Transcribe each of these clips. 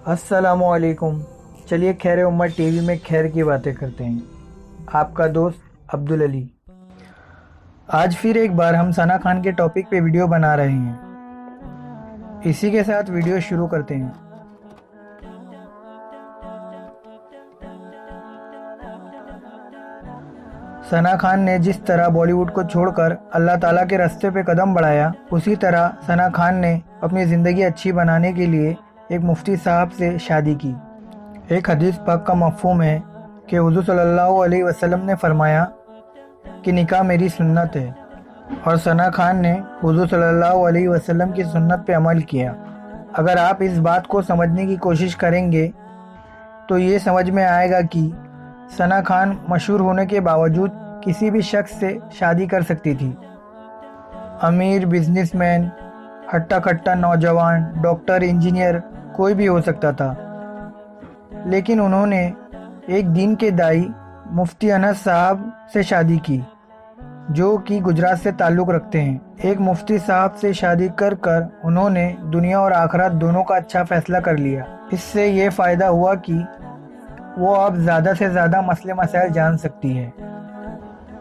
अस्सलामु अलैकुम। चलिए खैर उम्मत टीवी में खैर की बातें करते हैं। आपका दोस्त अब्दुल अली। आज फिर एक बार हम सना खान के टॉपिक पे वीडियो बना रहे हैं। इसी के साथ वीडियो शुरू करते हैं। सना खान ने जिस तरह बॉलीवुड को छोड़कर अल्लाह ताला के रास्ते पे कदम बढ़ाया, उसी तरह सना खान ने अपनी ज़िंदगी अच्छी बनाने के लिए एक मुफ्ती साहब से शादी की। एक हदीस पाक का मफ़हूम है कि हुज़ूर सल्लल्लाहु अलैहि वसल्लम ने फरमाया कि निकाह मेरी सुन्नत है, और सना खान ने हुज़ूर सल्लल्लाहु अलैहि वसल्लम की सुन्नत पे अमल किया। अगर आप इस बात को समझने की कोशिश करेंगे तो ये समझ में आएगा कि सना खान मशहूर होने के बावजूद किसी भी शख्स से शादी कर सकती थी। अमीर, बिजनेसमैन, हट्टा कट्टा नौजवान, डॉक्टर, इंजीनियर, कोई भी हो सकता था। लेकिन उन्होंने एक दीन के दाई मुफ्ती अनस साहब से शादी की, जो कि गुजरात से ताल्लुक़ रखते हैं। एक मुफ्ती साहब से शादी कर उन्होंने दुनिया और आखिरत दोनों का अच्छा फ़ैसला कर लिया। इससे ये फ़ायदा हुआ कि वो अब ज़्यादा से ज़्यादा मसले मसाइल जान सकती है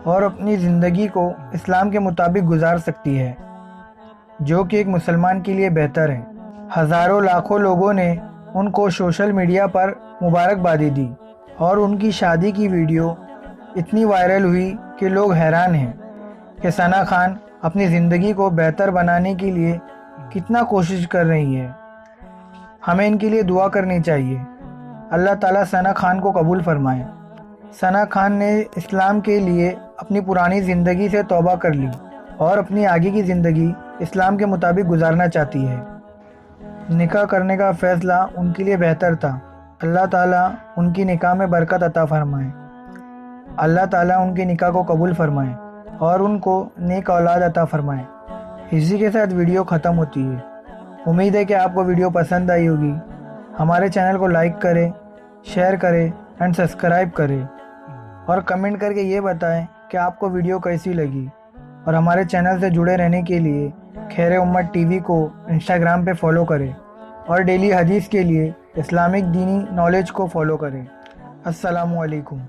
और अपनी ज़िंदगी को इस्लाम के मुताबिक गुजार सकती है, जो कि एक मुसलमान के लिए बेहतर है। हज़ारों लाखों लोगों ने उनको सोशल मीडिया पर मुबारकबादी दी और उनकी शादी की वीडियो इतनी वायरल हुई कि लोग हैरान हैं कि सना खान अपनी ज़िंदगी को बेहतर बनाने के लिए कितना कोशिश कर रही है। हमें इनके लिए दुआ करनी चाहिए। अल्लाह ताला सना खान को कबूल फरमाए। सना खान ने इस्लाम के लिए अपनी पुरानी ज़िंदगी से तौबा कर ली और अपनी आगे की ज़िंदगी इस्लाम के मुताबिक गुजारना चाहती है। निकाह करने का फ़ैसला उनके लिए बेहतर था। अल्लाह ताला उनकी निकाह में बरकत अता फरमाए। अल्लाह ताला उनके निकाह को कबूल फरमाए और उनको नेक औलाद अता फरमाए। इसी के साथ वीडियो ख़त्म होती है। उम्मीद है कि आपको वीडियो पसंद आई होगी। हमारे चैनल को लाइक करें, शेयर करें एंड सब्सक्राइब करें, और कमेंट करके ये बताएं कि आपको वीडियो कैसी लगी। और हमारे चैनल से जुड़े रहने के लिए खैर उम्मत टीवी को इंस्टाग्राम पे फॉलो करें, और डेली हदीस के लिए इस्लामिक दीनी नॉलेज को फॉलो करें। अस्सलामु अलैकुम।